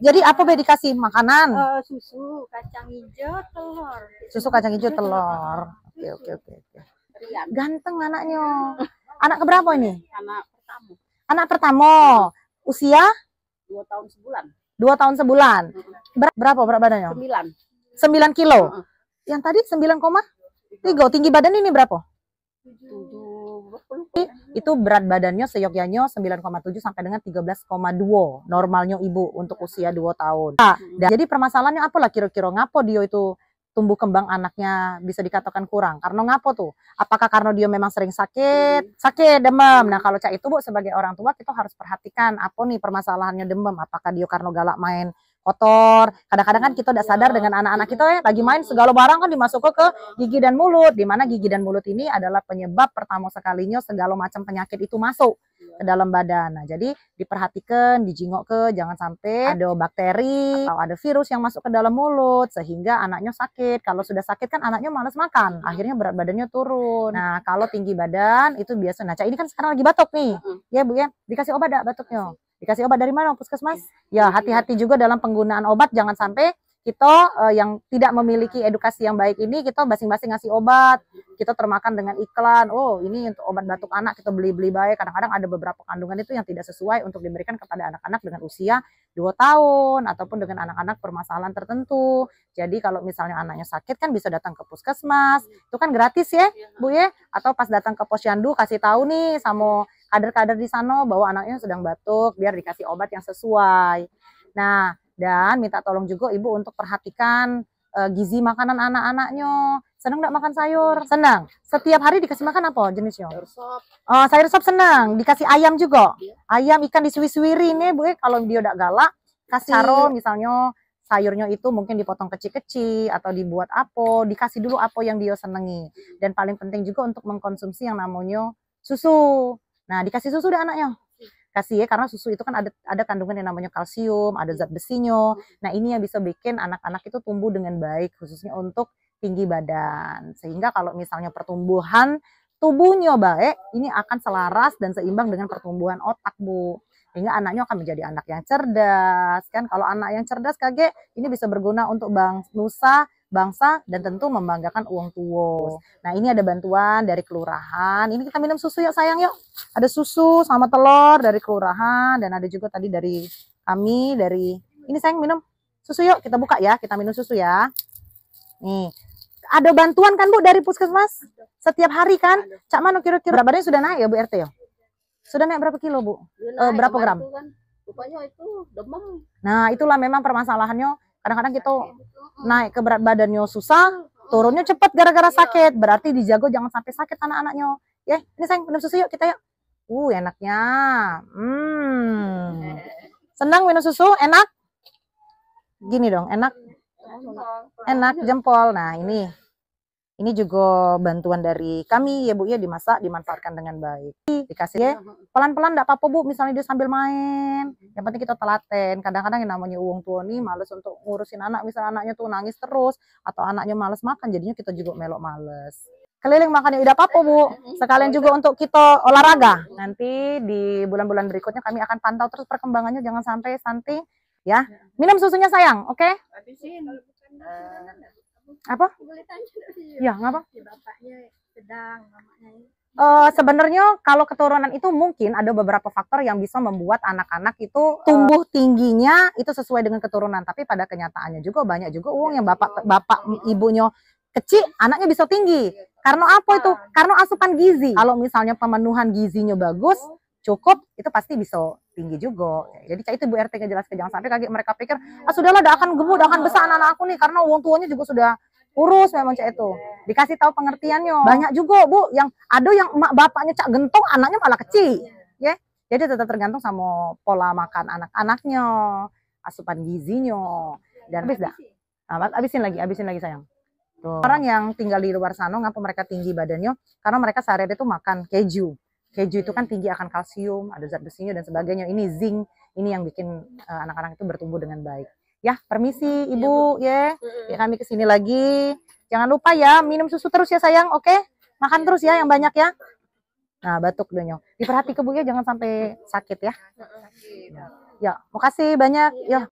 Jadi apa be dikasih makanan? Susu, kacang hijau, telur. Susu kacang hijau telur. Oke. Ganteng anaknya. Anak keberapa ini? Anak pertama. Anak pertama. Usia? 2 tahun sebulan. 2 tahun sebulan. Berapa berat badannya? 9 kilo. Yang tadi 9,3. Tinggi badan ini berapa? 7. Itu berat badannya seyogyanya 9,7 sampai dengan 13,2 normalnya ibu untuk usia 2 tahun. Jadi permasalahannya apalah kira-kira ngapo dia itu tumbuh kembang anaknya bisa dikatakan kurang? Karena ngapo tuh? Apakah karena dia memang sering sakit demam? Nah kalau cak itu bu sebagai orang tua kita harus perhatikan apa nih permasalahannya demam. Apakah dia karena galak main kotor? Kadang-kadang kan kita udah sadar dengan anak-anak kita ya lagi main segala barang kan dimasuk ke gigi dan mulut. Dimana gigi dan mulut ini adalah penyebab pertama sekalinya segala macam penyakit itu masuk ke dalam badan. Nah, jadi diperhatikan, dijingok ke, jangan sampai ada bakteri atau ada virus yang masuk ke dalam mulut sehingga anaknya sakit. Kalau sudah sakit kan anaknya malas makan, akhirnya berat badannya turun. Nah, kalau tinggi badan itu biasa. Nah, ini kan sekarang lagi batuk nih, ya bu ya, dikasih obat enggak batuknya? Dikasih obat dari mana puskesmas? Ya hati-hati juga dalam penggunaan obat, jangan sampai kita yang tidak memiliki edukasi yang baik ini kita masing-masing ngasih obat, kita termakan dengan iklan, oh ini untuk obat batuk anak kita beli-beli baik. Kadang-kadang ada beberapa kandungan itu yang tidak sesuai untuk diberikan kepada anak-anak dengan usia 2 tahun ataupun dengan anak-anak permasalahan tertentu. Jadi kalau misalnya anaknya sakit kan bisa datang ke puskesmas, itu kan gratis ya bu ya, atau pas datang ke posyandu kasih tahu nih sama kader-kader di sana bahwa anaknya sedang batuk biar dikasih obat yang sesuai. Nah, dan minta tolong juga ibu untuk perhatikan gizi makanan anak-anaknya. Senang enggak makan sayur? Senang. Setiap hari dikasih makan apa jenisnya? Sayur sop. Oh, sayur sop senang. Dikasih ayam juga? Ayam, ikan disuwi-suwirin ya bu. Kalau dia udah galak, kasih caro misalnya sayurnya itu mungkin dipotong kecil-kecil atau dibuat apa, dikasih dulu apa yang dia senengi. Dan paling penting juga untuk mengkonsumsi yang namanya susu. Nah, dikasih susu deh anaknya. Kasih ya, karena susu itu kan ada kandungan yang namanya kalsium, ada zat besinya. Nah, ini yang bisa bikin anak-anak itu tumbuh dengan baik, khususnya untuk tinggi badan. Sehingga kalau misalnya pertumbuhan tubuhnya baik, ini akan selaras dan seimbang dengan pertumbuhan otak, Bu. Sehingga anaknya akan menjadi anak yang cerdas. Kan kalau anak yang cerdas kage, ini bisa berguna untuk nusa, bangsa, dan tentu membanggakan uang tua. Nah, ini ada bantuan dari kelurahan. Ini kita minum susu yuk sayang yuk. Ada susu sama telur dari kelurahan dan ada juga tadi dari kami dari ini sayang minum susu yuk. Kita buka ya, kita minum susu ya. Nih. Ada bantuan kan Bu dari puskesmas? Setiap hari kan? Cak Mano kira-kira berat badannya sudah naik ya Bu RT ya? Sudah naik berapa kilo Bu? Berapa gram? Kan, rupanya itu demam. Nah, itulah memang permasalahannya. Kadang-kadang kita naik ke berat badannya susah, turunnya cepat gara-gara sakit. Berarti dijago jangan sampai sakit anak-anaknya. Ya, ini sayang minum susu yuk kita yuk. Enaknya. Senang minum susu, enak. Gini dong, enak. Enak jempol. Nah, ini juga bantuan dari kami ya Bu ya, dimasak, dimanfaatkan dengan baik. Dikasih ya, pelan-pelan enggak apa-apa Bu, misalnya dia sambil main. Yang penting kita telaten. Kadang-kadang yang namanya uang tua nih males untuk ngurusin anak, misalnya anaknya tuh nangis terus atau anaknya males makan, jadinya kita juga melok males. Keliling makannya udah apa-apa Bu. Sekalian juga untuk kita olahraga. Nanti di bulan-bulan berikutnya kami akan pantau terus perkembangannya, jangan sampai stunting ya. Minum susunya sayang, oke? Habisin. Apa? Ya, ngapa? Bapaknya sedang, mamanya. Sebenarnya kalau keturunan itu mungkin ada beberapa faktor yang bisa membuat anak-anak itu tumbuh tingginya itu sesuai dengan keturunan. Tapi pada kenyataannya juga banyak juga uang yang bapak ibunya kecil, anaknya bisa tinggi. Karena apa itu? Karena asupan gizi. Kalau misalnya pemenuhan gizinya bagus, cukup, itu pasti bisa tinggi juga. Jadi itu Bu RT ngejelaskan, jangan sampai kaget mereka pikir, sudahlah dah akan gemuk, dah akan besar anak aku nih, karena uang tuanya juga sudah kurus memang cak itu. Dikasih tahu pengertiannya. Banyak juga Bu yang ada yang emak bapaknya cak gentong, anaknya malah kecil. Ya. Jadi tetap tergantung sama pola makan anak-anaknya, asupan gizinya. Dan habis dah. Habisin lagi sayang. Tuh. Orang yang tinggal di luar sana ngapa mereka tinggi badannya? Karena mereka sehari-hari itu makan keju. Keju itu kan tinggi akan kalsium, ada zat besinya dan sebagainya. Ini zinc, ini yang bikin anak-anak itu bertumbuh dengan baik. Ya, permisi Ibu ya. Kami kesini lagi. Jangan lupa ya, minum susu terus ya sayang, oke? Makan terus ya yang banyak ya. Nah, batuk deh. Diperhati ke Bu ya, jangan sampai sakit ya. Ya, makasih banyak. Ya.